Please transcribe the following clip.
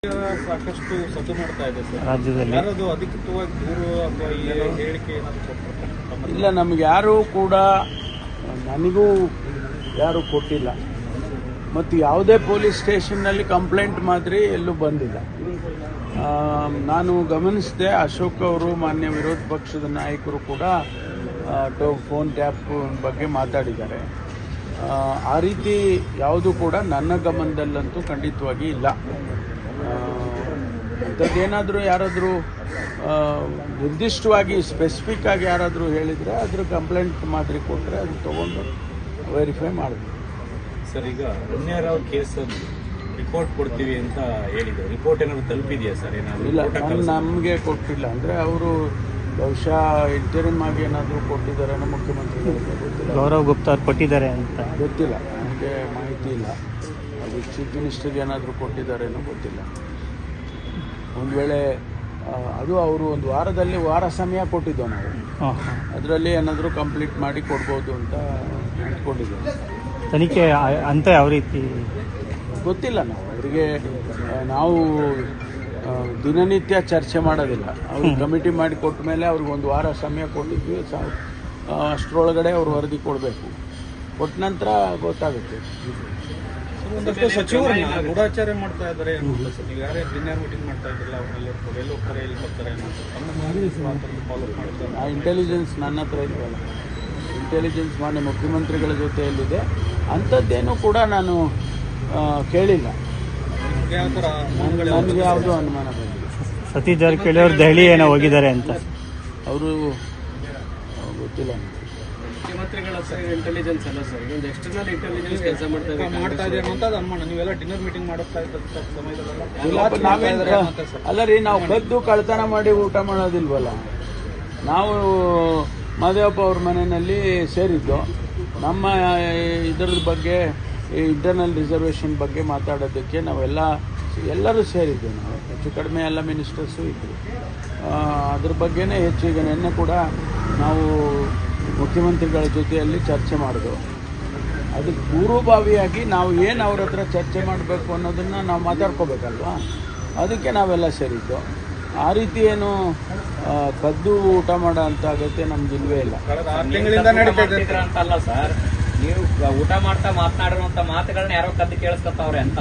ಸಾಕಷ್ಟು ಸದ್ದು ಮಾಡ್ತಾ ಇದೆ ಸರ್ ರಾಜ್ಯದಲ್ಲಿ. ಯಾರದು ಅಧಿಕೃತವಾಗಿ ದೂರು ಅಥವಾ ಈ ಹೇಳಿಕೆ ಏನಾದ್ರು ಕೊಟ್ಟಿರ್ತಾರೆ? ಇಲ್ಲ, ನಮ್ಗೆ ಯಾರೂ ಕೂಡ, ನನಗೂ ಯಾರೂ ಕೊಟ್ಟಿಲ್ಲ ಮತ್ತು ಯಾವುದೇ ಪೊಲೀಸ್ ಸ್ಟೇಷನ್ನಲ್ಲಿ ಕಂಪ್ಲೇಂಟ್ ಮಾದರಿ ಎಲ್ಲೂ ಬಂದಿಲ್ಲ. ನಾನು ಗಮನಿಸಿದೆ, ಅಶೋಕ್ ಅವರು ಮಾನ್ಯ ವಿರೋಧ ಪಕ್ಷದ ನಾಯಕರು ಕೂಡ ಫೋನ್ ಟ್ಯಾಪ್ ಬಗ್ಗೆ ಮಾತಾಡಿದ್ದಾರೆ. ಆ ರೀತಿ ಯಾವುದು ಕೂಡ ನನ್ನ ಗಮನದಲ್ಲಂತೂ ಖಂಡಿತವಾಗಿ ಇಲ್ಲ. ಅಂಥದ್ದೇನಾದರೂ ಯಾರಾದರೂ ನಿರ್ದಿಷ್ಟವಾಗಿ ಸ್ಪೆಸಿಫಿಕ್ ಆಗಿ ಯಾರಾದರೂ ಹೇಳಿದರೆ ಅದ್ರ ಕಂಪ್ಲೇಂಟ್ ಮಾದರಿ ಕೊಟ್ಟರೆ ಅದು ತೊಗೊಂಡು ವೆರಿಫೈ ಮಾಡಬೇಕು. ಸರ್, ಈಗ ರಮ್ಯಾರಾವ್ ಕೇಸಲ್ಲಿ ರಿಪೋರ್ಟ್ ಕೊಡ್ತೀವಿ ಅಂತ ಹೇಳಿದ್ರು. ರಿಪೋರ್ಟ್ ಏನಾದ್ರು ತಲುಪಿದೆಯಾ ಸರ್? ಏನಾದರೂ ಇಲ್ಲ, ನಮಗೆ ಕೊಟ್ಟಿಲ್ಲ. ಅಂದರೆ ಅವರು ಬಹುಶಃ ಇಂಟರಿಮ್ ಆಗಿ ಏನಾದರೂ ಕೊಟ್ಟಿದ್ದಾರೆ ಮುಖ್ಯಮಂತ್ರಿಗಳಿಗೆ ಗೊತ್ತಿಲ್ಲ. ಗೌರವ್ ಗುಪ್ತಾ ಅವ್ರು ಕೊಟ್ಟಿದ್ದಾರೆ ಅಂತ ಗೊತ್ತಿಲ್ಲ, ನನಗೆ ಮಾಹಿತಿ ಇಲ್ಲ. ಅದು ಚೀಫ್ ಮಿನಿಸ್ಟರ್ಗೆ ಏನಾದರೂ ಕೊಟ್ಟಿದ್ದಾರೇನೋ ಗೊತ್ತಿಲ್ಲ. ಒಂದು ವೇಳೆ ಅದು ಅವರು ಒಂದು ವಾರ ಸಮಯ ಕೊಟ್ಟಿದ್ದೋ ನಾವು, ಅದರಲ್ಲಿ ಏನಾದರೂ ಕಂಪ್ಲೀಟ್ ಮಾಡಿ ಕೊಡ್ಬೋದು ಅಂತ ಅಂದ್ಕೊಂಡಿದ್ದೇವೆ. ತನಿಖೆ ಅಂತ ಯಾವ ರೀತಿ ಗೊತ್ತಿಲ್ಲ. ನಾವು ದಿನನಿತ್ಯ ಚರ್ಚೆ ಮಾಡೋದಿಲ್ಲ. ಅವ್ರು ಕಮಿಟಿ ಮಾಡಿ ಕೊಟ್ಟ ಮೇಲೆ ಅವ್ರಿಗೆ ಒಂದು ವಾರ ಸಮಯ ಕೊಟ್ಟಿದ್ವಿ. ಅಷ್ಟರೊಳಗಡೆ ಅವ್ರು ವರದಿ ಕೊಡಬೇಕು. ಕೊಟ್ಟ ನಂತರ ಗೊತ್ತಾಗುತ್ತೆ. ಒಂದಷ್ಟು ಸಚಿವರನ್ನ ಗೂಢಾಚಾರ ಮಾಡ್ತಾ ಇದ್ದಾರೆ ಅನ್ನೋದು ಸರ್. ನೀವು ಯಾರೇ ಡಿನ್ನರ್ ಮೀಟಿಂಗ್ ಮಾಡ್ತಾ ಇದ್ರಲ್ಲ, ಅವರೆಲ್ಲ ಎಲ್ಲಿ ಹೋಗ್ತಾರೆ, ಎಲ್ಲಿ ಬರ್ತಾರೆ ಫಾಲೋ ಮಾಡ್ತಾರೆ. ಆ ಇಂಟೆಲಿಜೆನ್ಸ್ ನನ್ನ ಹತ್ರ ಇಲ್ವಲ್ಲ. ಇಂಟೆಲಿಜೆನ್ಸ್ ಮಾನ್ಯ ಮುಖ್ಯಮಂತ್ರಿಗಳ ಜೊತೆಯಲ್ಲಿದೆ. ಅಂಥದ್ದೇನೂ ಕೂಡ ನಾನು ಕೇಳಿಲ್ಲ. ಯಾವ ಥರ ನನಗೆ ಯಾವುದೂ ಅನುಮಾನ ಬಂದಿಲ್ಲ. ಸತೀಶ್ ಜಾರಕಿಹೊಳಿ ಅವರು ದೆಹಲಿ ಏನೋ ಹೋಗಿದ್ದಾರೆ ಅಂತ ಅವರು ಗೊತ್ತಿಲ್ಲ. ಮುಖ್ಯಮಂತ್ರಿಗಳ ಇಂಟೆಲಿಜೆನ್ಸ್ ಅಲ್ಲ ಸರ್, ಇದೊಂದು ಎಕ್ಸ್ಟರ್ನಲ್ ಇಂಟೆಲಿಜೆನ್ಸ್ ಕೆಲಸ ಮಾಡ್ತಾ ಇದೆ ಅಂತ ಅನುಮಾನ. ನೀವೆಲ್ಲ ಡಿನ್ನರ್ ಮೀಟಿಂಗ್ ಮಾಡುತ್ತಾ ಇದ್ದ ಸಮಯದಲ್ಲ ಅಲ್ಲ ರೀ, ನಾವು ಕದ್ದು ಕಳ್ತನ ಮಾಡಿ ಊಟ ಮಾಡೋದಿಲ್ವಲ್ಲ. ನಾವು ಮಾದೇವಪ್ಪ ಅವ್ರ ಮನೆಯಲ್ಲಿ ಸೇರಿದ್ದು. ನಮ್ಮ ಇದರದ ಬಗ್ಗೆ, ಇಂಟರ್ನಲ್ ರಿಸರ್ವೇಷನ್ ಬಗ್ಗೆ ಮಾತಾಡೋದಕ್ಕೆ ಎಲ್ಲರೂ ಸೇರಿದ್ದು. ನಾವು ಹೆಚ್ಚು ಕಡಿಮೆ ಎಲ್ಲ ಮಿನಿಸ್ಟರ್ಸು ಇದ್ದರು. ಅದ್ರ ಬಗ್ಗೆನೇ ಈಗ ನಿನ್ನೆ ಕೂಡ ನಾವು ಮುಖ್ಯಮಂತ್ರಿಗಳ ಜೊತೆಯಲ್ಲಿ ಚರ್ಚೆ ಮಾಡಿದೆವು. ಅದಕ್ಕೆ ಪೂರ್ವಭಾವಿಯಾಗಿ ನಾವು ಏನು ಅವ್ರ ಹತ್ರ ಚರ್ಚೆ ಮಾಡಬೇಕು ಅನ್ನೋದನ್ನು ನಾವು ಮಾತಾಡ್ಕೋಬೇಕಲ್ವಾ. ಅದಕ್ಕೆ ನಾವೆಲ್ಲ ಸೇರಿದ್ದು. ಆ ರೀತಿ ಏನು ಕದ್ದು ಊಟ ಮಾಡೋ ಅಂಥ ಅಗತ್ಯ ನಮ್ಗೆ ಇಲ್ವೇ ಇಲ್ಲ. ಕಳೆದ 6 ತಿಂಗಳಿಂದ ನಡೀತಾ ಅಂತಲ್ಲ ಸರ್, ನೀವು ಊಟ ಮಾಡ್ತಾ ಮಾತನಾಡಿರುವಂತ ಮಾತುಗಳನ್ನ ಯಾರೋ ಕದ್ದು ಕೇಳಿಸ್ಕೊತಾವ್ರೆ ಅಂತ.